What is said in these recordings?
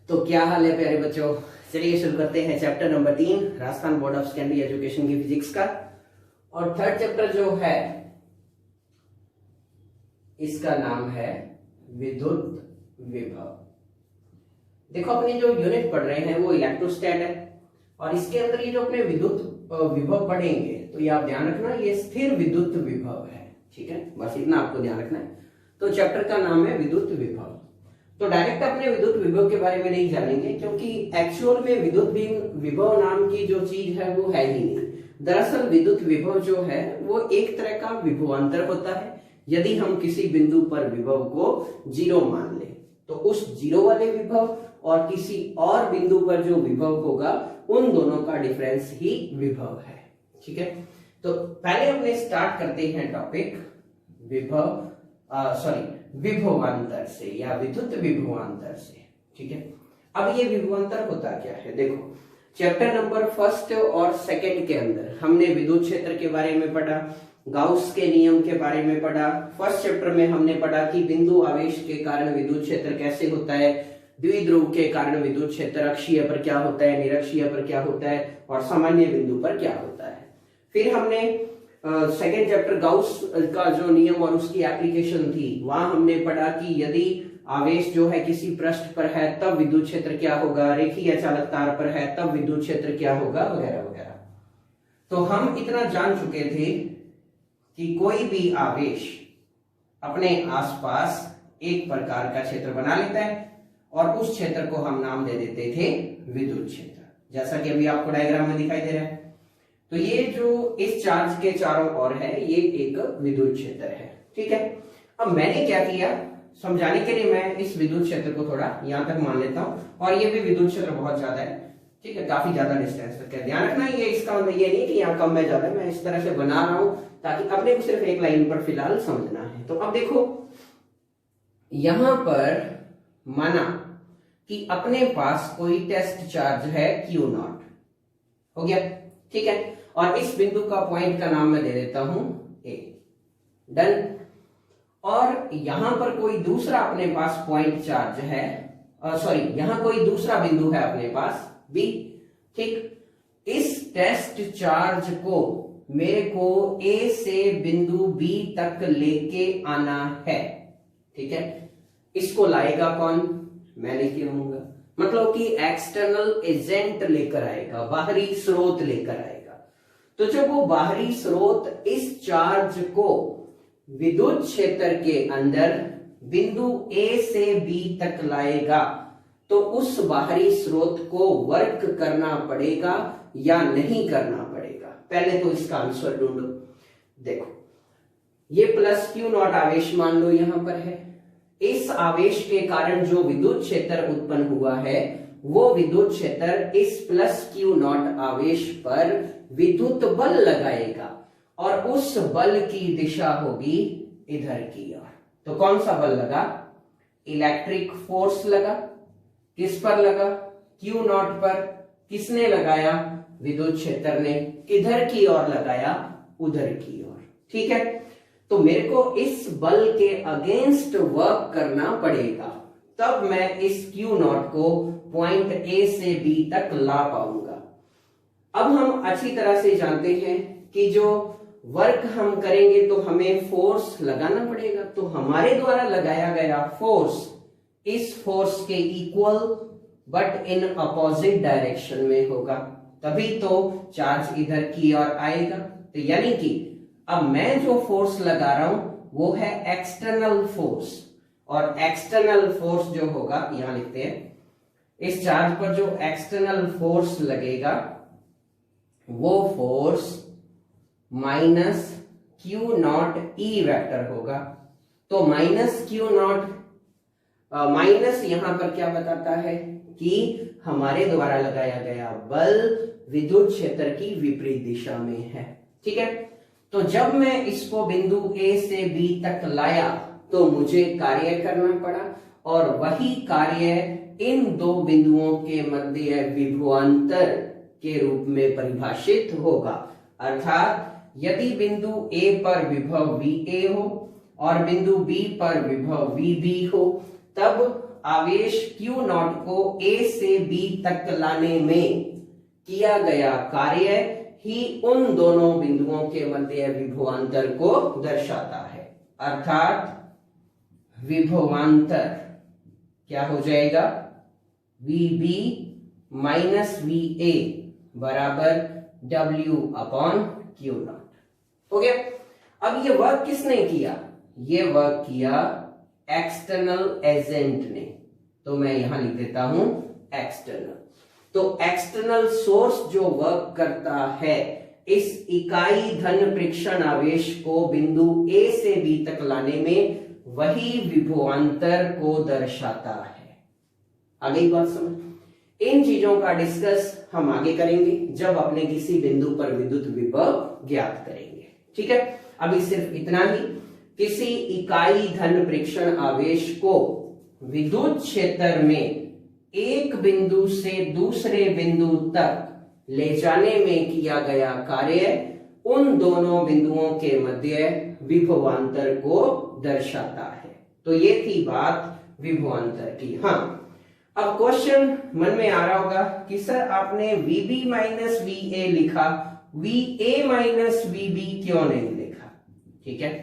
तो क्या हाल है प्यारे बच्चों। चलिए शुरू करते हैं chapter number 3 Rajasthan board of secondary education की फिजिक्स का। और थर्ड चैप्टर जो है इसका नाम है विद्युत विभव। देखो अपने जो यूनिट पढ़ रहे हैं वो इलेक्ट्रोस्टैट है और इसके अंदर ये जो अपने विद्युत विभव पढ़ेंगे तो ये आप ध्यान रखना ये स्थिर विद्युत विभव है। ठीक है, बस इतना आपको ध्यान रखना है। तो चैप्टर का नाम है विद्युत विभव। तो डायरेक्ट अपने विद्युत विभव के बारे में नहीं जानेंगे क्योंकि एक्चुअल में विद्युत विभव नाम की जो चीज है वो है ही नहीं। दरअसल विद्युत विभव जो है वो एक तरह का विभवांतर होता है। यदि हम किसी बिंदु पर विभव को 0 मान ले तो उस 0 वाले विभव और किसी और बिंदु पर जो विभव होगा उन दोनों का डिफरेंस ही विभव है। ठीक है, तो पहले अपने स्टार्ट करते हैं टॉपिक विभवांतर से या विद्युत विभवांतर से। ठीक है, अब ये विभवांतर होता क्या है। देखो चैप्टर नंबर 1 और 2 के अंदर हमने विद्युत क्षेत्र के बारे में पढ़ा, गाउस के नियम के बारे में पढ़ा। फर्स्ट चैप्टर में हमने पढ़ा कि बिंदु आवेश के कारण विद्युत क्षेत्र कैसे होता है, द्विध्रुव के कारण विद्युत क्षेत्र अक्षीय पर क्या होता है, निरक्षीय पर क्या होता है और सामान्य बिंदु पर क्या होता है। फिर हमने सेकेंड चैप्टर गाउस का जो नियम और उसकी एप्लीकेशन थी वहां हमने पढ़ा कि यदि आवेश जो है किसी पृष्ठ पर है तब विद्युत क्षेत्र क्या होगा, रेखीय चालक तार पर है तब विद्युत क्षेत्र क्या होगा, वगैरह वगैरह। तो हम इतना जान चुके थे कि कोई भी आवेश अपने आसपास एक प्रकार का क्षेत्र बना लेता है और उस क्षेत्र को हम नाम दे देते थे विद्युत क्षेत्र, जैसा कि अभी आपको डायग्राम में दिखाई दे रहा है। तो ये जो इस चार्ज के चारों ओर है ये एक विद्युत क्षेत्र है। ठीक है, अब मैंने क्या किया समझाने के लिए मैं इस विद्युत क्षेत्र को थोड़ा यहां तक मान लेता हूं और ये भी विद्युत क्षेत्र बहुत ज्यादा है। ठीक है, काफी ज्यादा डिस्टेंस तक है, ध्यान रखना। ये इसका मतलब ये नहीं कि यहाँ कम है ज्यादा, मैं इस तरह से बना रहा हूं ताकि अपने को सिर्फ एक लाइन पर फिलहाल समझना है। तो अब देखो यहां पर माना कि अपने पास कोई टेस्ट चार्ज है Q0 हो गया। ठीक है, और इस बिंदु का पॉइंट का नाम मैं दे देता हूं A। डन। और यहां पर कोई दूसरा अपने पास पॉइंट चार्ज है, यहां कोई दूसरा बिंदु है अपने पास B। ठीक, इस टेस्ट चार्ज को मेरे को A से बिंदु B तक लेके आना है। ठीक है, इसको लाएगा कौन, मैं लेके आऊंगा, मतलब कि एक्सटर्नल एजेंट लेकर आएगा, बाहरी स्रोत लेकर आएगा। तो जब वो बाहरी स्रोत इस चार्ज को विद्युत क्षेत्र के अंदर बिंदु A से B तक लाएगा तो उस बाहरी स्रोत को वर्क करना पड़ेगा या नहीं करना पड़ेगा। पहले तो इसका आंसर ढूंढो। देखो ये प्लस Q0 आवेश मान लो यहां पर है। इस आवेश के कारण जो विद्युत क्षेत्र उत्पन्न हुआ है वो विद्युत क्षेत्र इस प्लस Q0 आवेश पर विद्युत बल लगाएगा और उस बल की दिशा होगी इधर की ओर। तो कौन सा बल लगा, इलेक्ट्रिक फोर्स लगा। किस पर लगा, Q0 पर। किसने लगाया, विद्युत क्षेत्र ने। किधर की ओर लगाया, उधर की ओर। ठीक है, तो मेरे को इस बल के अगेंस्ट वर्क करना पड़ेगा तब मैं इस Q0 को पॉइंट A से B तक ला पाऊंगा। अब हम अच्छी तरह से जानते हैं कि जो वर्क हम करेंगे तो हमें फोर्स लगाना पड़ेगा। तो हमारे द्वारा लगाया गया फोर्स इस फोर्स के equal but in opposite direction में होगा, तभी तो चार्ज इधर की ओर आएगा। तो यानी कि अब मैं जो फोर्स लगा रहा हूं वो है एक्सटर्नल फोर्स, और एक्सटर्नल फोर्स जो होगा यहां लिखते हैं, इस चार्ज पर जो एक्सटर्नल फोर्स लगेगा वो force minus Q0 E vector होगा। तो माइनस Q0 माइनस यहां पर क्या बताता है कि हमारे द्वारा लगाया गया बल विद्युत क्षेत्र की विपरीत दिशा में है। ठीक है, तो जब मैं इसको बिंदु A से B तक लाया तो मुझे कार्य करना पड़ा और वही कार्य इन दो बिंदुओं के मध्य विभवांतर के रूप में परिभाषित होगा। अर्थात यदि बिंदु A पर विभव VA हो और बिंदु B पर विभव VB हो तब आवेश Q नॉट को A से B तक लाने में किया गया कार्य ही उन दोनों बिंदुओं के मध्य विभवांतर को दर्शाता है। अर्थात विभवांतर क्या हो जाएगा, VB माइनस VA बराबर W अपॉन Q नॉट। हो गया। अब ये वर्क किसने किया, ये वर्क किया एक्सटर्नल एजेंट ने, तो मैं यहां लिख देता हूं एक्सटर्नल। तो एक्सटर्नल सोर्स जो वर्क करता है इस इकाई धन परीक्षण आवेश को बिंदु A से B तक लाने में वही विभवांतर को दर्शाता है। आ गई बात समझ। इन चीजों का डिस्कस हम आगे करेंगे जब अपने किसी बिंदु पर विद्युत विभव ज्ञात करेंगे। ठीक है, अभी सिर्फ इतना ही। किसी इकाई धन परीक्षण आवेश को विद्युत क्षेत्र में एक बिंदु से दूसरे बिंदु तक ले जाने में किया गया कार्य उन दोनों बिंदुओं के मध्य विभवांतर को दर्शाता है। तो ये थी बात विभवांतर की। हाँ, अब क्वेश्चन मन में आ रहा होगा कि सर आपने VB माइनस VA लिखा, VA माइनस VB क्यों नहीं लिखा। ठीक है,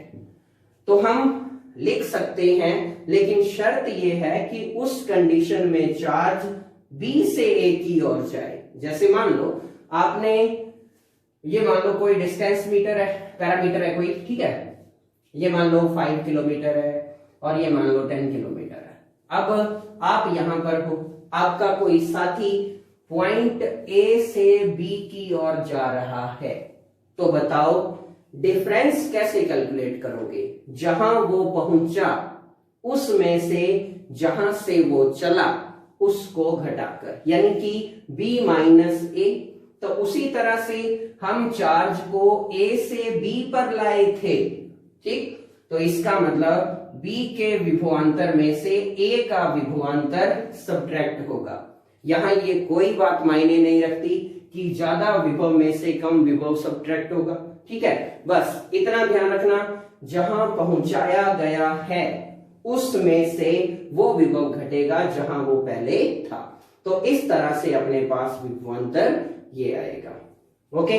तो हम लिख सकते हैं, लेकिन शर्त यह है कि उस कंडीशन में चार्ज B से A की ओर जाए। जैसे मान लो आपने ये मान लो कोई डिस्टेंस मीटर है, पैरामीटर है कोई, ठीक है, ये मान लो 5 किलोमीटर है और ये मान लो 10 किलोमीटर है। अब आप यहां पर हो, आपका कोई साथी पॉइंट A से B की ओर जा रहा है, तो बताओ डिफरेंस कैसे कैलकुलेट करोगे। जहां वो पहुंचा उसमें से जहां से वो चला उसको घटाकर, यानी कि B माइनस A। तो उसी तरह से हम चार्ज को A से B पर लाए थे। ठीक, तो इसका मतलब B के विभवांतर में से A का विभवांतर सब्ट्रैक्ट होगा। यहां ये कोई बात मायने नहीं रखती कि ज्यादा विभव में से कम विभव सब्ट्रैक्ट होगा। ठीक है, बस इतना ध्यान रखना, जहां पहुंचाया गया है उसमें से वो विभव घटेगा जहां वो पहले था। तो इस तरह से अपने पास विभवांतर ये आएगा। ओके,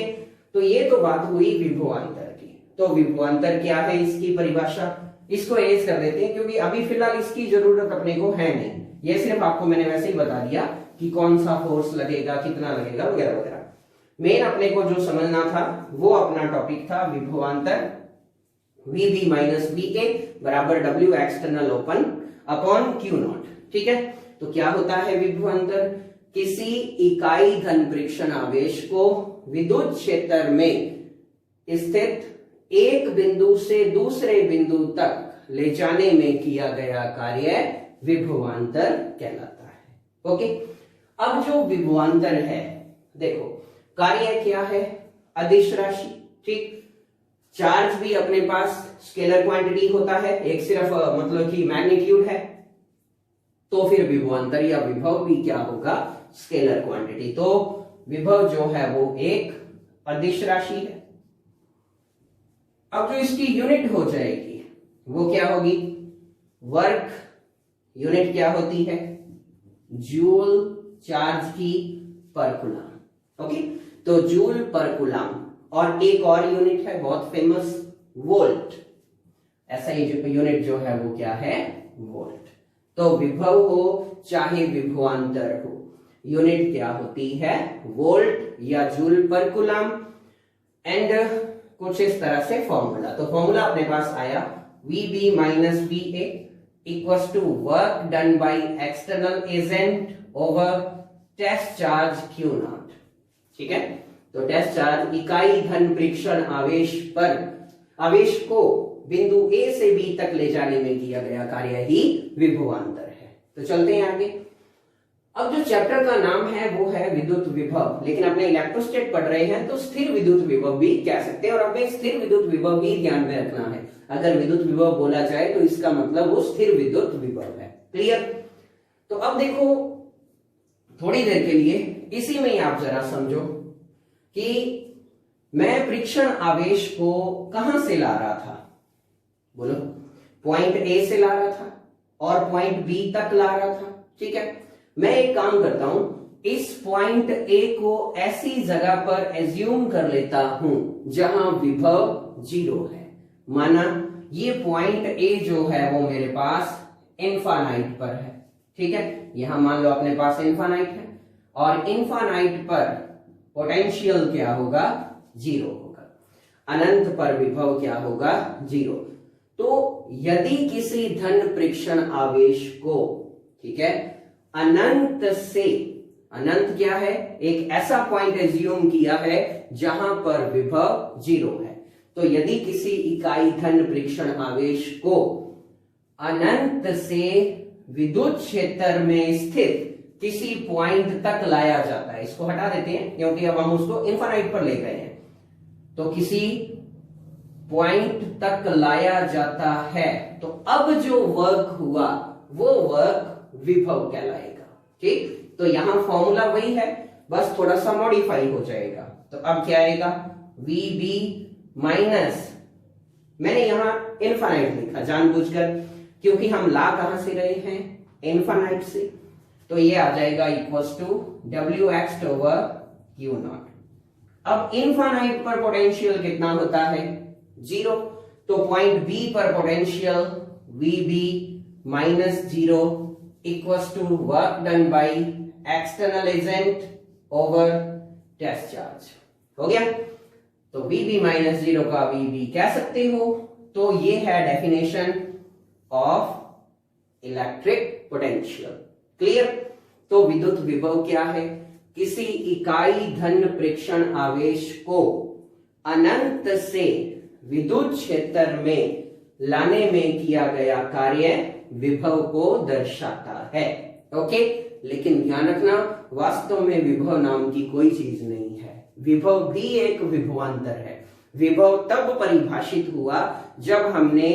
तो ये तो बात हुई विभवांतर की। तो विभवांतर क्या है, इसकी परिभाषा, इसको एज कर देते हैं क्योंकि अभी फिलहाल इसकी जरूरत अपने को है नहीं। ये सिर्फ आपको मैंने वैसे ही बता दिया कि कौन सा फोर्स लगेगा, कितना लगेगा, वगैरह वगैरह। मेन अपने को जो समझना था वो अपना टॉपिक था विभवांतर, VB माइनस VA बराबर W external open upon Q naught. ठीक है, तो क्या होता है विभवांतर, किसी इकाई धन परीक्षण आवेश को विद्युत क्षेत्र में स्थित एक बिंदु से दूसरे बिंदु तक ले जाने में किया गया कार्य विभवांतर कहलाता है। ओके, अब जो विभवांतर है, देखो कार्य क्या है, अदिश राशि। ठीक, चार्ज भी अपने पास स्केलर क्वांटिटी होता है, एक सिर्फ मतलब कि मैग्नीट्यूड है, तो फिर विभवांतर या विभव भी क्या होगा, स्केलर क्वांटिटी। तो विभव जो है वो एक अदिश राशि है। अब जो इसकी यूनिट हो जाएगी वो क्या होगी, वर्क यूनिट क्या होती है, जूल चार्ज की पर कूलम। ओके, तो जूल पर कूलम, और एक और यूनिट है बहुत फेमस, वोल्ट। ऐसा ही जो यूनिट जो है वो क्या है, वोल्ट। तो विभव हो चाहे विभवांतर हो, यूनिट क्या होती है, वोल्ट या जूल पर कूलम। एंड कुछ इस तरह से फॉर्मूला, तो फॉर्मूला अपने पास आया VB minus VA equals to work done by external agent over test charge Q naught. ठीक है, तो टेस्ट चार्ज इकाई धन परीक्षण आवेश पर आवेश को बिंदु A से B तक ले जाने में किया गया कार्य ही विभवांतर है। तो चलते हैं आगे। अब जो चैप्टर का नाम है वो है विद्युत विभव, लेकिन अपने इलेक्ट्रोस्टैट पढ़ रहे हैं तो स्थिर विद्युत विभव भी कह सकते हैं, और हमें स्थिर विद्युत विभव भी ध्यान में रखना है। अगर विद्युत विभव बोला जाए तो इसका मतलब वो स्थिर विद्युत विभव है। क्लियर? तो अब देखो थोड़ी देर के लिए इसी में ही आप जरा समझो कि मैं परीक्षण आवेश को कहां से ला रहा था, बोलो, पॉइंट A से ला रहा था और पॉइंट बी तक ला रहा था। ठीक है, मैं एक काम करता हूं, इस पॉइंट ए को ऐसी जगह पर एज्यूम कर लेता हूं जहां विभव 0 है। माना ये पॉइंट ए जो है वो मेरे पास इनफाइनाइट पर है। ठीक है, यहां मान लो अपने पास इनफाइनाइट है और इनफाइनाइट पर पोटेंशियल क्या होगा, 0 होगा। अनंत पर विभव क्या होगा, 0। तो यदि किसी धन परीक्षण आवेश को, ठीक है, अनंत से, अनंत क्या है, एक ऐसा पॉइंट एज्यूम किया है जहां पर विभव 0 है। तो यदि किसी इकाई धन परीक्षण आवेश को अनंत से विद्युत क्षेत्र में स्थित किसी पॉइंट तक लाया जाता है, इसको हटा देते हैं क्योंकि अब हम उसको इनफाइनाइट पर ले गए हैं, तो किसी पॉइंट तक लाया जाता है, तो अब जो वर्क हुआ वो वर्क विभव कहलाएगा। ठीक, तो यहां फॉर्मूला वही है, बस थोड़ा सा मॉडिफाई हो जाएगा। तो अब क्या आएगा, VB माइनस, मैंने यहां इनफाइनाइट लिखा जानबूझकर क्योंकि हम ला कहां से रहे हैं, इनफाइनाइट से, तो ये आ जाएगा equals to WX over Q0। अब इनफाइनाइट पर पोटेंशियल कितना होता है, 0, तो पॉइंट बी पर potential VB minus 0 equals to work done by external agent over test charge. हो गया, तो VB माइनस 0 का VB कह सकते हो। तो ये है definition of electric potential. Clear, तो विद्युत विभव क्या है, किसी इकाई धन परीक्षण आवेश को अनंत से विद्युत क्षेत्र में लाने में किया गया कार्य विभव को दर्शाता है। ओके, लेकिन ध्यान रखना, वास्तव में विभव नाम की कोई चीज नहीं है, विभव भी एक विभवांतर है। विभव तब परिभाषित हुआ जब हमने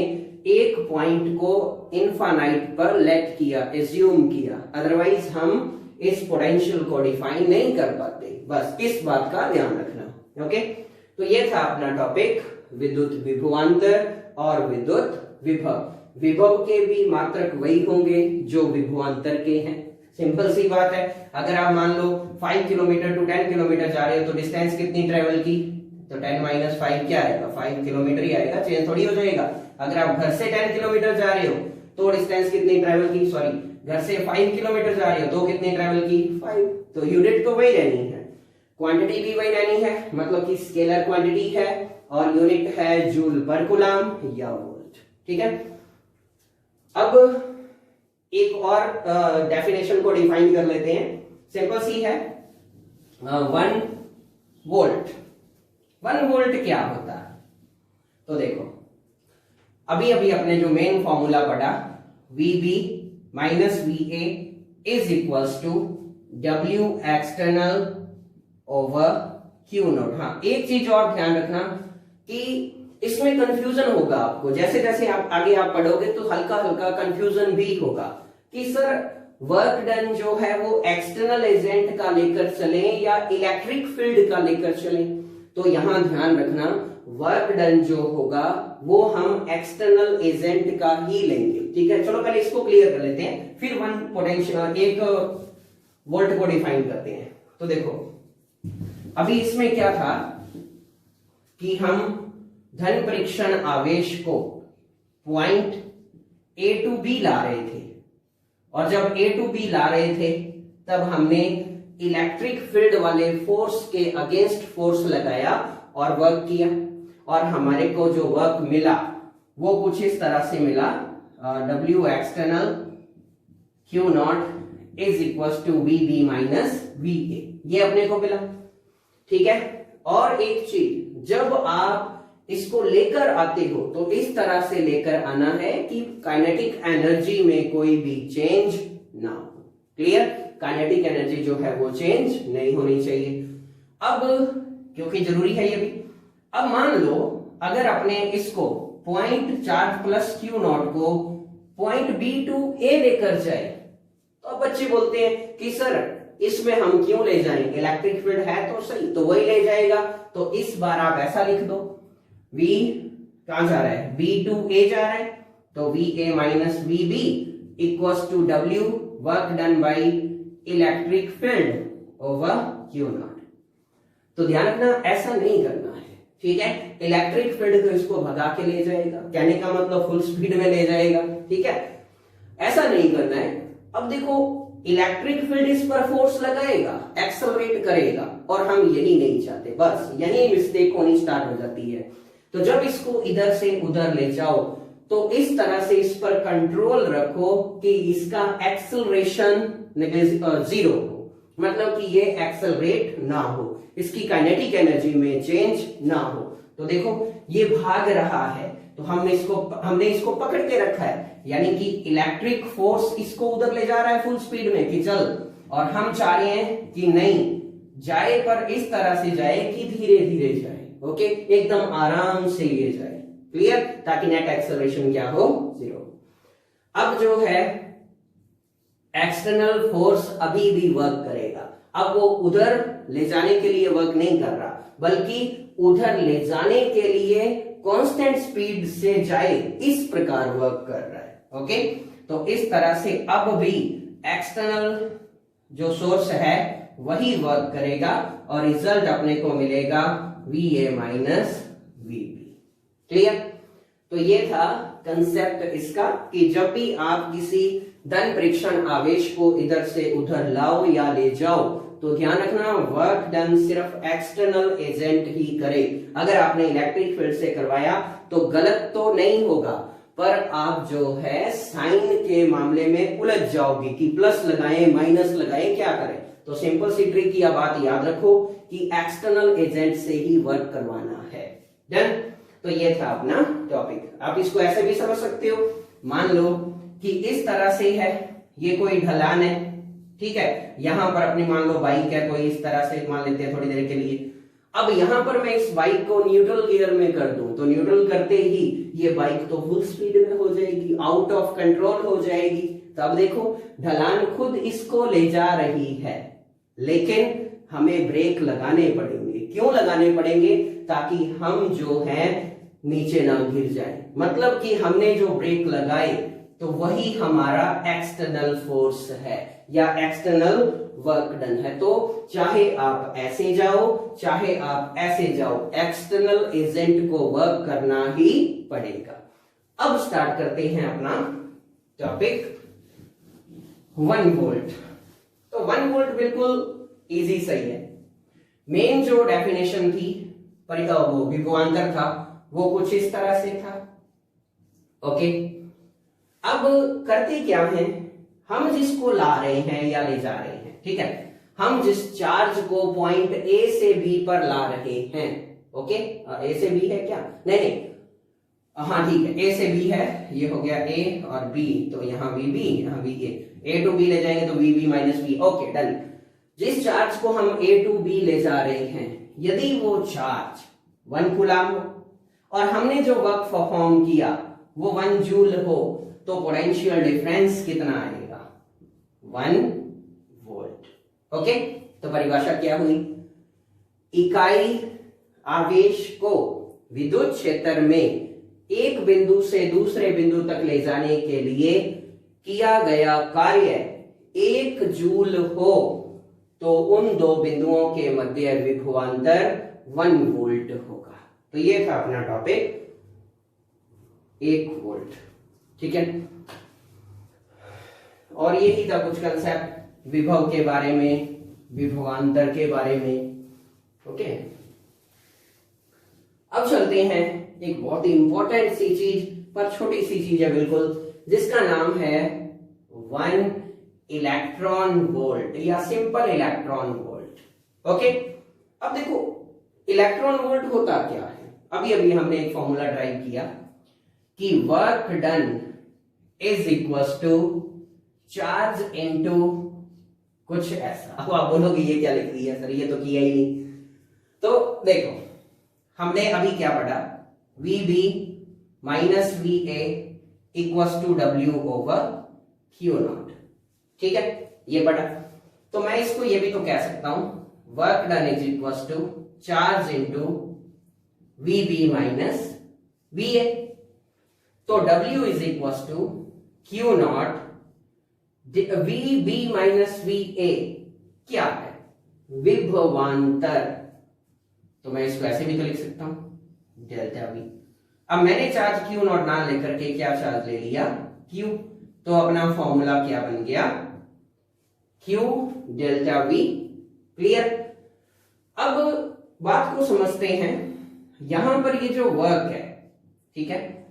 एक पॉइंट को इनफाइनाइट पर लेट किया, एज्यूम किया, अदरवाइज हम इस पोटेंशियल को डिफाइन नहीं कर पाते। बस इस बात का ध्यान रखना। ओके, तो ये था अपना टॉपिक, विद्युत विभवांतर और विद्युत विभव। विभव के भी मात्रक वही होंगे जो विभवांतर के हैं। सिंपल सी बात है, अगर आप मान लो 5 किलोमीटर टू 10 किलोमीटर जा रहे हो तो डिस्टेंस कितनी ट्रेवल की, तो 10 माइनस 5 क्या आएगा, 5 किलोमीटर ही आएगा, चेंज थोड़ी हो जाएगा। अगर आप घर से 10 किलोमीटर जा रहे हो तो डिस्टेंस कितनी ट्रेवल की, सॉरी घर से 5 किलोमीटर जा रहे हो तो कितनी ट्रेवल की, 5। तो यूनिट तो वही रहनी है, क्वांटिटी भी वही रहनी है, मतलब कि स्केलर क्वांटिटी है और यूनिट है जूल पर कूलम या वोल्ट। ठीक है, अब एक और डेफिनेशन को डिफाइन कर लेते हैं, सिंपल सी है। 1 वोल्ट, 1 वोल्ट क्या होता है, तो देखो अभी अभी अपने जो मेन फॉर्मूला पढ़ा, VB minus VA is equals to W external over Q0। हाँ, एक चीज और ध्यान रखना कि इसमें कंफ्यूजन होगा आपको, जैसे जैसे आप आगे आप पढ़ोगे तो हल्का हल्का कंफ्यूजन भी होगा कि सर वर्क डन जो है वो एक्सटर्नल एजेंट का लेकर चले या इलेक्ट्रिक फील्ड का लेकर चले। तो यहां ध्यान रखना, वर्क डन जो होगा वो हम एक्सटर्नल एजेंट का ही लेंगे। ठीक है, चलो पहले इसको क्लियर कर लेते हैं, फिर 1 पोटेंशियल 1 वोल्ट को डिफाइन करते हैं। तो देखो अभी इसमें क्या था कि हम धन परीक्षण आवेश को पॉइंट A टू B ला रहे थे, और जब A टू B ला रहे थे तब हमने इलेक्ट्रिक फील्ड वाले फोर्स के अगेंस्ट फोर्स लगाया और वर्क किया, और हमारे को जो वर्क मिला वो कुछ इस तरह से मिला, W external Q0 is equal to VB minus VA, ये अपने को मिला। ठीक है, और एक चीज, जब आप इसको लेकर आते हो तो इस तरह से लेकर आना है कि काइनेटिक एनर्जी में कोई भी चेंज ना हो। क्लियर, काइनेटिक एनर्जी जो है वो चेंज नहीं होनी चाहिए। अब क्योंकि जरूरी है ये भी, अब मान लो अगर अपने इसको पॉइंट चार्ज प्लस Q0 को पॉइंट B टू A लेकर जाए, तो अब बच्चे बोलते हैं कि सर इसमें हम क्यों ले जाएं, इलेक्ट्रिक फील्ड है तो सही, तो वही ले जाएगा। तो इस बार आप ऐसा लिख दो, V कहां जा रहा है, B टू A जा रहा है, तो VA minus VB equals to W work done by electric field over Q naught. तो ध्यान रखना ऐसा नहीं करना है, ठीक है। इलेक्ट्रिक फील्ड को इसको भगा के ले जाएगा, कहने का मतलब फुल स्पीड में ले जाएगा, ठीक है, ऐसा नहीं करना है। अब देखो इलेक्ट्रिक फील्ड इस पर फोर्स लगाएगा, एक्सेलरेट करेगा, और हम यही नहीं चाहते, बस यही मिस्टेक होनी स्टार्ट हो जाती है। तो जब इसको इधर से उधर ले जाओ तो इस तरह से इस पर कंट्रोल रखो कि इसका एक्सेलरेशन जीरो हो, मतलब कि ये एक्सेलरेट ना हो, इसकी काइनेटिक एनर्जी में चेंज ना हो। तो देखो ये भाग रहा है, तो हमने इसको पकड़ के रखा है, यानी कि इलेक्ट्रिक फोर्स इसको उधर ले जा रहा है फुल स्पीड में कि चल, और हम चाह रहे हैं कि नहीं जाए पर इस तरह से जाए कि धीरे धीरे जाए, ओके, एकदम आराम से ये जाए, क्लियर, ताकि नेट एक्सेलरेशन क्या हो, जीरो। अब जो है एक्सटर्नल फोर्स अभी भी वर्क करेगा, अब वो उधर ले जाने के लिए वर्क नहीं कर रहा, बल्कि उधर ले जाने के लिए कांस्टेंट स्पीड से जाए इस प्रकार वर्क कर रहा है, ओके। तो इस तरह से अब भी एक्सटर्नल जो सोर्स है वही वर्क करेगा और रिजल्ट अपने को मिलेगा VA माइनस VB, क्लियर। तो ये था कंसेप्ट इसका कि जब भी आप किसी धन परीक्षण आवेश को इधर से उधर लाओ या ले जाओ तो ध्यान रखना वर्क डन सिर्फ एक्सटर्नल एजेंट ही करे। अगर आपने इलेक्ट्रिक फील्ड से करवाया तो गलत तो नहीं होगा, पर आप जो है साइन के मामले में उलझ जाओगे कि प्लस लगाएं माइनस लगाएं क्या करें। तो सिंपल सी ट्रिक की बात याद रखो कि एक्सटर्नल एजेंट से ही वर्क करवाना है। डन। तो ये था अपना टॉपिक। आप इसको ऐसे भी समझ सकते हो, मान लो कि इस तरह से है, ये कोई ढलान है, ठीक है, यहां पर अपनी मान लो बाइक है कोई, इस तरह से मान लेते हैं थोड़ी देर के लिए। अब यहां पर मैं इस बाइक को न्यूट्रल गियर में कर दूं तो न्यूट्रल करते ही ये बाइक तो फुल स्पीड में हो जाएगी, आउट ऑफ कंट्रोल हो जाएगी। तो अब देखो ढलान खुद इसको ले जा रही है, लेकिन हमें ब्रेक लगाने पड़ेंगे। क्यों लगाने पड़ेंगे? ताकि हम जो है नीचे ना गिर जाए। मतलब कि हमने जो ब्रेक लगाए तो वही हमारा एक्सटर्नल फोर्स है या एक्सटर्नल वर्क डन है। तो चाहे आप ऐसे जाओ चाहे आप ऐसे जाओ, एक्सटर्नल एजेंट को वर्क करना ही पड़ेगा। अब स्टार्ट करते हैं अपना टॉपिक 1 वोल्ट। तो 1 वोल्ट बिल्कुल इजी सही है। मेन जो डेफिनेशन थी वो विभवांतर था वो कुछ इस तरह से था, ओके। अब करते क्या है, हम जिसको ला रहे हैं या ले जा रहे हैं, ठीक है, हम जिस चार्ज को पॉइंट A से B पर ला रहे हैं, ओके, A से B है क्या? नहीं, हाँ ठीक है, A से B है, ये हो गया A और B, तो यहाँ VB यहाँ VA, A टू B ले जाएंगे तो VB minus B, okay done. जिस चार्ज को हम A टू B ले जा रहे हैं, यदि वो चार्ज 1 कूलम हो और हमने जो वर्क परफॉर्म किया वो 1 जूल हो, तो पोटेंशियल डिफरेंस कितना आएगा? 1 वोल्ट, ओके। तो परिभाषा क्या हुई? इकाई आवेश को विद्युत क्षेत्र में एक बिंदु से दूसरे बिंदु तक ले जाने के लिए किया गया कार्य 1 जूल हो तो उन दो बिंदुओं के मध्य विभवांतर 1 वोल्ट होगा। तो ये था अपना टॉपिक 1 वोल्ट, ठीक है। और यही था कुछ कंसेप्ट विभव के बारे में, विभवांतर के बारे में, ओके। अब चलते हैं एक बहुत ही इंपॉर्टेंट सी चीज पर, छोटी सी चीज है बिल्कुल, जिसका नाम है 1 इलेक्ट्रॉन वोल्ट या सिंपल इलेक्ट्रॉन वोल्ट, ओके। अब देखो इलेक्ट्रॉन वोल्ट होता क्या है? अभी अभी हमने एक फॉर्मूला ड्राइव किया कि work done is equals to charge into कुछ ऐसा। अब आप बोलोगे ये क्या लिख दिया सर, ये तो किया ही नहीं। तो देखो हमने अभी क्या पढ़ा, VB minus VA equals to W over Q naught, ठीक है, ये पढ़ा। तो मैं इसको ये भी तो कह सकता हूं work done is equals to charge into VB minus VA। तो W is equals to Q naught V B minus V A क्या है? विभवांतर। तो मैं इसको ऐसे भी तो लिख सकता हूं डेल्टा वी। अब मैंने चार्ज क्यू नॉट ना लेकर के क्या चार्ज ले लिया? क्यू। तो अपना फॉर्मूला क्या बन गया? Q delta we. क्लियर? अब बात को समझते हैं। यहां पर ये जो वर्क है, ठीक है,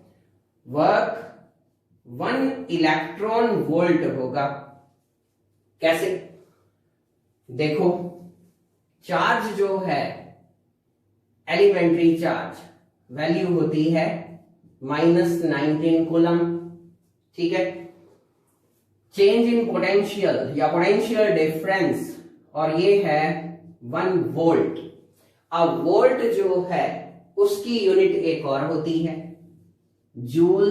वर्क 1 इलेक्ट्रॉन वोल्ट होगा। कैसे? देखो, चार्ज जो है एलिमेंट्री चार्ज वैल्यू होती है -19 कूलम, ठीक है। चेंज इन पोटेंशियल या पोटेंशियल डिफरेंस, और ये है 1 वोल्ट। अब वोल्ट जो है उसकी यूनिट एक और होती है जूल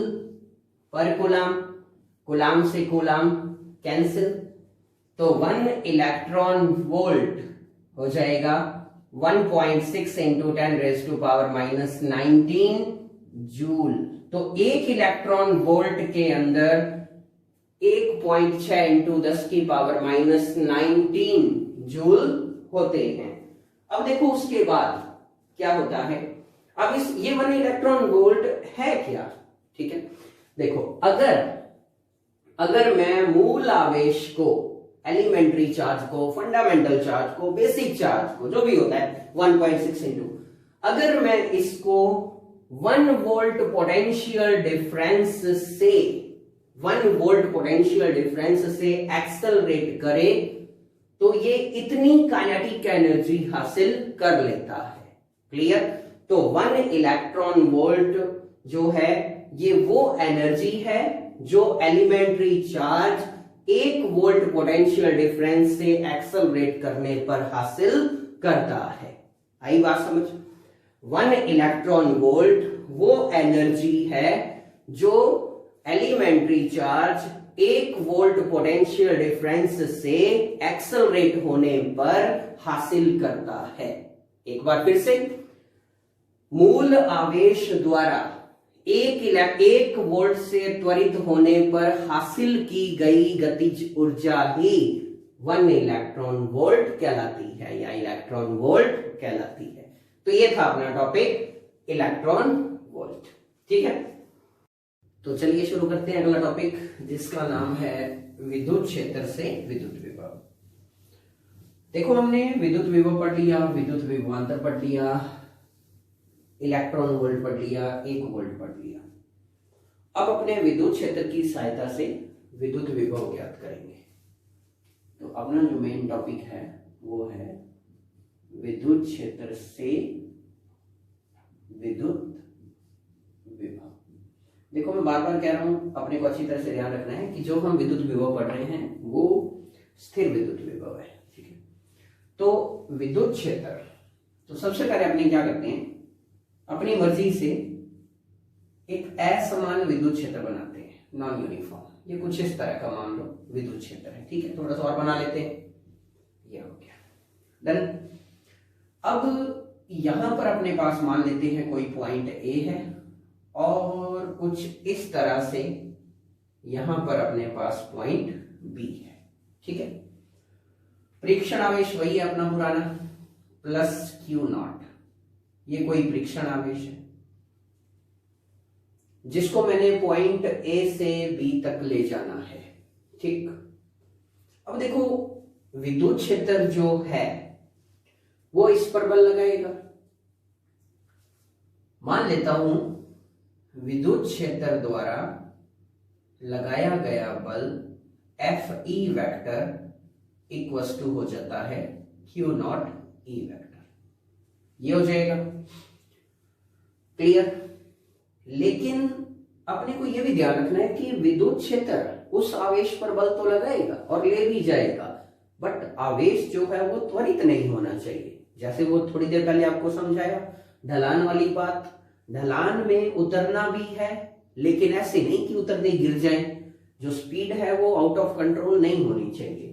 पर कूलम। कूलम से कूलम कैंसिल, तो 1 इलेक्ट्रॉन वोल्ट हो जाएगा 1.6 इंटू 10⁻⁻19 जूल। तो 1 इलेक्ट्रॉन वोल्ट के अंदर 1.6 इंटू 10⁻⁻19 जूल होते हैं। अब देखो उसके बाद क्या होता है। अब ये 1 इलेक्ट्रॉन वोल्ट है क्या? ठीक है, देखो, अगर मैं मूल आवेश को, एलिमेंट्री चार्ज को, फंडामेंटल चार्ज को, बेसिक चार्ज को, जो भी होता है 1.6 इंटू, अगर मैं इसको 1 वोल्ट पोटेंशियल डिफरेंस से 1 वोल्ट पोटेंशियल डिफरेंस से एक्सेलरेट करे तो ये इतनी काइनेटिक एनर्जी हासिल कर लेता है। क्लियर? तो 1 इलेक्ट्रॉन वोल्ट जो है ये वो एनर्जी है जो elementary charge 1 volt potential difference से एक्सेलरेट करने पर हासिल करता है। आई बात समझ? 1 इलेक्ट्रॉन वोल्ट वो एनर्जी है जो elementary charge 1 volt potential difference से एक्सेलरेट होने पर हासिल करता है। एक बार फिर से, मूल आवेश द्वारा 1 वोल्ट से त्वरित होने पर हासिल की गई गतिज ऊर्जा ही 1 इलेक्ट्रॉन वोल्ट कहलाती है या इलेक्ट्रॉन वोल्ट कहलाती है। तो ये था अपना टॉपिक इलेक्ट्रॉन वोल्ट। ठीक है, तो चलिए शुरू करते हैं अगला टॉपिक, जिसका नाम है विद्युत क्षेत्र से विद्युत विभव। देखो, हमने विद्युत विभव पढ़ लिया, विद्युत विभवांतर पढ़ लिया, इलेक्ट्रॉन वोल्ट पढ़ लिया, 1 वोल्ट पढ़ लिया। अब अपने विद्युत क्षेत्र की सहायता से विद्युत विभव ज्ञात करेंगे। तो अपना जो मेन टॉपिक है वो है विद्युत क्षेत्र से विद्युत विभव। देखो, मैं बार बार कह रहा हूं, अपने को अच्छी तरह से ध्यान रखना है कि जो हम विद्युत विभव पढ़ रहे हैं वो स्थिर विद्युत विभव है। ठीक है, तो विद्युत क्षेत्र, तो सबसे पहले अपने क्या करते हैं, अपनी मर्जी से एक असमान विद्युत क्षेत्र बनाते हैं, नॉन यूनिफॉर्म। ये कुछ इस तरह का मान लो विद्युत क्षेत्र है। ठीक है, थोड़ा सा और बना लेते हैं, ये हो गया डन। अब यहां पर अपने पास मान लेते हैं कोई पॉइंट ए है और कुछ इस तरह से यहां पर अपने पास पॉइंट बी है। ठीक है, परीक्षण आवेश वही है अपना पुराना, प्लस क्यू नॉट। ये कोई परीक्षण आवेश है जिसको मैंने पॉइंट ए से बी तक ले जाना है। ठीक, अब देखो, विद्युत क्षेत्र जो है वो इस पर बल लगाएगा। मान लेता हूं विद्युत क्षेत्र द्वारा लगाया गया बल F E vector equals to हो जाता है क्यू नॉट ई वेक्टर। ये हो जाएगा क्लियर। लेकिन अपने को यह भी ध्यान रखना है कि विद्युत क्षेत्र उस आवेश पर बल तो लगाएगा और ले भी जाएगा, बट आवेश जो है वो त्वरित नहीं होना चाहिए। जैसे वो थोड़ी देर पहले आपको समझाया ढलान वाली बात, ढलान में उतरना भी है लेकिन ऐसे नहीं कि उतरते गिर जाए। जो स्पीड है वो आउट ऑफ कंट्रोल नहीं होनी चाहिए।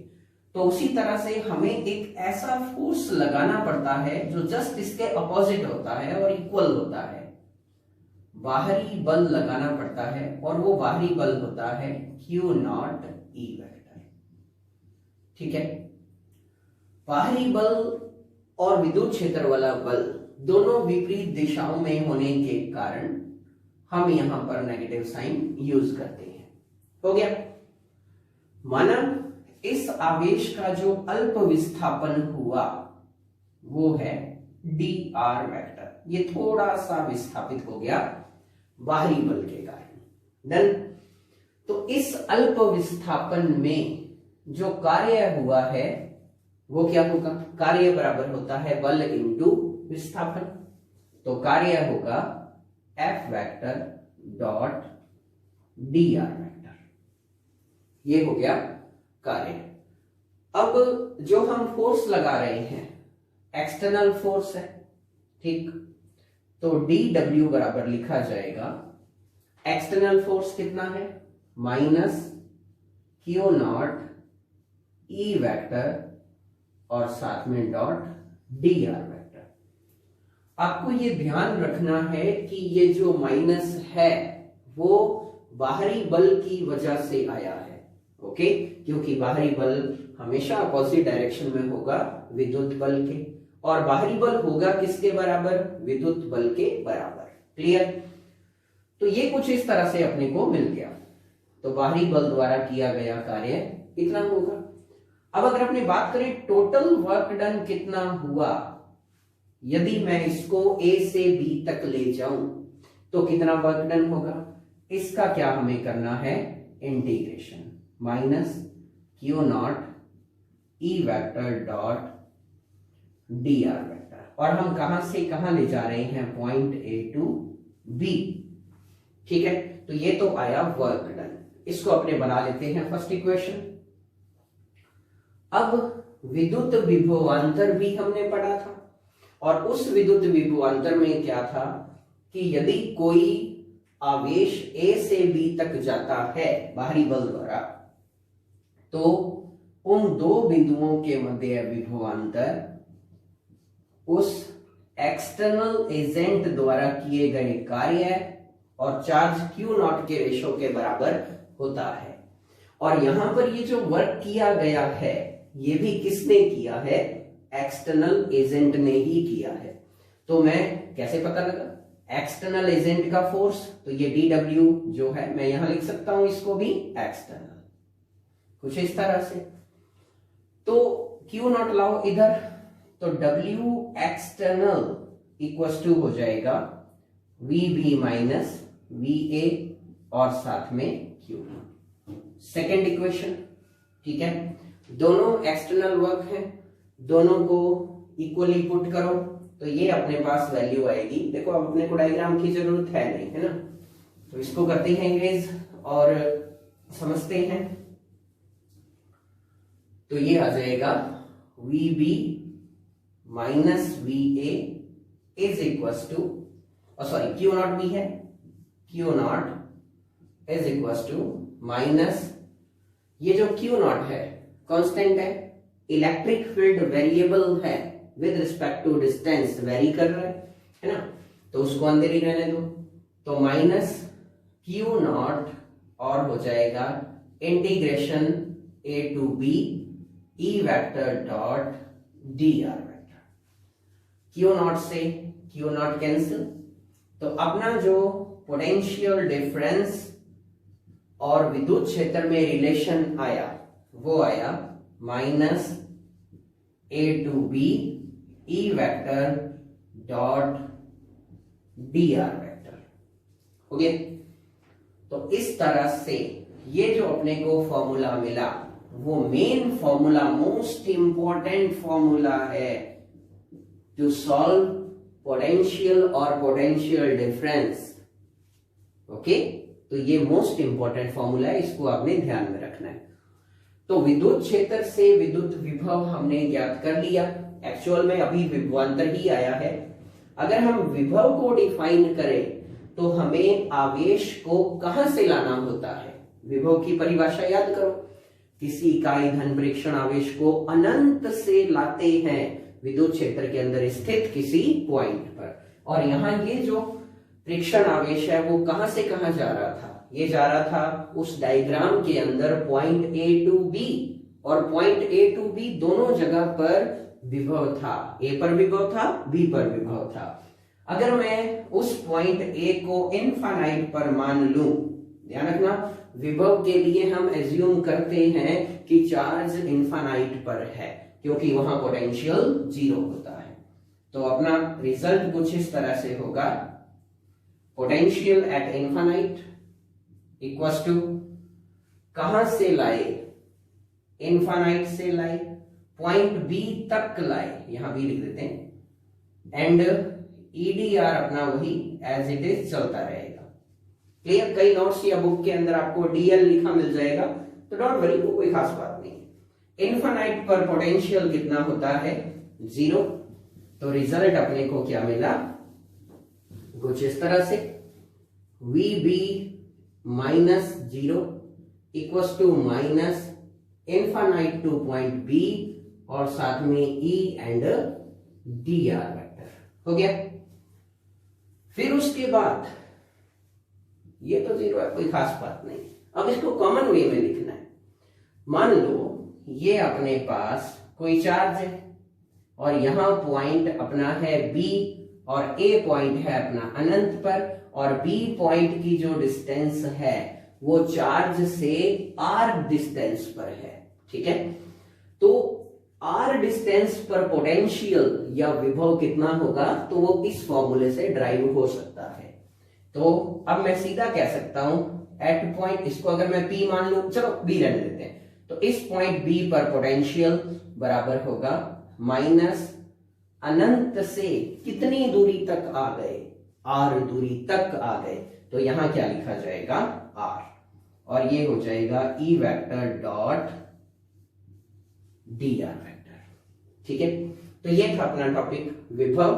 तो उसी तरह से हमें एक ऐसा फोर्स लगाना पड़ता है जो जस्ट इसके अपोजिट होता है और इक्वल होता है। बाहरी बल लगाना पड़ता है और वो बाहरी बल होता है क्यू नॉट ई वेक्टर। ठीक है। बाहरी बल और विद्युत क्षेत्र वाला बल दोनों विपरीत दिशाओं में होने के कारण हम यहां पर नेगेटिव साइन यूज करते हैं। हो गया। माना इस आवेश का जो अल्प विस्थापन हुआ वो है dr वेक्टर, ये थोड़ा सा विस्थापित हो गया बाहरी बल के कारण। डन। तो इस अल्प विस्थापन में जो कार्य हुआ है वो क्या होगा? कार्य बराबर होता है बल इंटू विस्थापन। तो कार्य होगा F vector dot dr vector, ये हो गया कार्य। अब जो हम फोर्स लगा रहे हैं एक्सटर्नल फोर्स है, ठीक। तो dw बराबर लिखा जाएगा, एक्सटर्नल फोर्स कितना है? Minus Q not E vector और साथ में डॉट dr वेक्टर। आपको ये ध्यान रखना है कि ये जो माइनस है वो बाहरी बल की वजह से आया है, ओके। क्योंकि बाहरी बल हमेशा अपोजिट डायरेक्शन में होगा विद्युत बल के, और बाहरी बल होगा किसके बराबर? विद्युत बल के बराबर। क्लियर? तो ये कुछ इस तरह से अपने को मिल गया। तो बाहरी बल द्वारा किया गया कार्य इतना होगा। अब अगर अपनी बात करें टोटल वर्क डन कितना हुआ, यदि मैं इसको A से B तक ले जाऊं तो कितना वर्क डन होगा? इसका क्या हमें करना है? Integration minus Q not E vector dot dr vector. और हम कहां से कहां ले जा रहे हैं? पॉइंट A टू B, ठीक है। तो ये तो आया वर्क डन। इसको अपने बना लेते हैं फर्स्ट इक्वेशन। अब विद्युत विभवांतर भी हमने पढ़ा था, और उस विद्युत विभवांतर में क्या था कि यदि कोई आवेश A से B तक जाता है बाहरी बल द्वारा, तो उन दो बिंदुओं के मध्य विभवांतर उस एक्सटर्नल एजेंट द्वारा किए गए कार्य और चार्ज Q नॉट के रेशो के बराबर होता है। और यहां पर ये जो वर्क किया गया है ये भी किसने किया है? एक्सटर्नल एजेंट ने ही किया है। तो मैं कैसे पता लगा एक्सटर्नल एजेंट का फोर्स? तो ये dw जो है मैं यहां लिख सकता हूं इसको भी एक्सटर्नल, कुछ इस तरह से। तो Q नॉट लाओ इधर, तो W एक्सटर्नल इक्वल टू हो जाएगा VB माइनस VA और साथ में Q। सेकेंड इक्वेशन, ठीक है। दोनों एक्सटर्नल वर्क हैं, दोनों को इक्वली पुट करो तो ये अपने पास वैल्यू आएगी। देखो अब अपने को डायग्राम की जरूरत है नहीं, है ना। तो इसको करते हैं इंग्रेज और समझते हैं। तो ये आ जाएगा VB minus VA is equal to, sorry Q naught भी है, Q naught is equal to minus, ये जो Q नॉट है कांस्टेंट है, इलेक्ट्रिक फील्ड वेरिएबल है, with respect to distance vary कर रहा है ना, तो उसको अंदर ही रहने दो। तो माइनस Q नॉट और हो जाएगा integration A to B E vector dot dr vector. Q naught से Q नॉट कैंसिल, तो अपना जो पोटेंशियल डिफरेंस और विद्युत क्षेत्र में रिलेशन आया वो आया minus A to B E vector dot dr vector. हो गया। तो इस तरह से ये जो अपने को फॉर्मूला मिला वो main formula, most important formula है टू सॉल्व पोटेंशियल और पोटेंशियल डिफरेंस। ओके, तो ये मोस्ट इंपॉर्टेंट फॉर्मूला है, इसको आपने ध्यान में रखना है। तो विद्युत क्षेत्र से विद्युत विभव हमने ज्ञात कर लिया। एक्चुअल में अभी विभवांतर ही आया है। अगर हम विभव को डिफाइन करें तो हमें आवेश को कहां से लाना होता है? विभव की परिभाषा याद करो, किसी इकाई धन परीक्षण आवेश को अनंत से लाते हैं विद्युत क्षेत्र के अंदर स्थित किसी पॉइंट पर। और यहाँ ये जो परीक्षण आवेश है वो कहां से कहां जा रहा था? ये जा रहा था उस डायग्राम के अंदर पॉइंट A टू B, और पॉइंट ए टू बी दोनों जगह पर विभव था, ए पर विभव था, बी पर विभव था। अगर मैं उस पॉइंट ए को इनफाइनाइट पर मान लूं, ध्यान रखना विभव के लिए हम एज्यूम करते हैं कि चार्ज इनफाइनाइट पर है क्योंकि वहां पोटेंशियल 0 होता है। तो अपना रिजल्ट कुछ इस तरह से होगा, potential at infinite equals to कहां से लाए, इनफाइनाइट से लाए, पॉइंट बी तक लाए, यहां बी लिख देते हैं, एंड ईडीआर अपना वही एज इट इज चलता रहेगा। क्लियर? कई नोट्स या बुक के अंदर आपको डीएल लिखा मिल जाएगा, तो डोंट वरी, वो कोई खास बात नहीं। इनफाइनाइट पर पोटेंशियल कितना होता है, 0। तो रिजल्ट अपने को क्या मिला, कुछ इस तरह से, VB minus 0 equals to minus infinite to point B और साथ में E एंड DR वेक्टर हो गया। फिर उसके बाद ये तो 0 है, कोई खास बात नहीं। अब इसको कॉमन वे में लिखना है। मान लो ये अपने पास कोई चार्ज है और यहां पॉइंट अपना है B और A पॉइंट है अपना अनंत पर, और B पॉइंट की जो डिस्टेंस है वो चार्ज से R डिस्टेंस पर है, ठीक है। तो R डिस्टेंस पर पोटेंशियल या विभव कितना होगा, तो वो इस फॉर्मूले से ड्राइव हो सकता है। तो अब मैं सीधा कह सकता हूं एट पॉइंट, इसको अगर मैं P मान लूं, चलो B रहने देते हैं, तो इस पॉइंट B पर पोटेंशियल बराबर होगा माइनस अनंत से कितनी दूरी तक आ गए, R दूरी तक आ गए, तो यहां क्या लिखा जाएगा, R, और ये हो जाएगा E vector dot DR vector, ठीक है। तो ये था अपना टॉपिक विभव।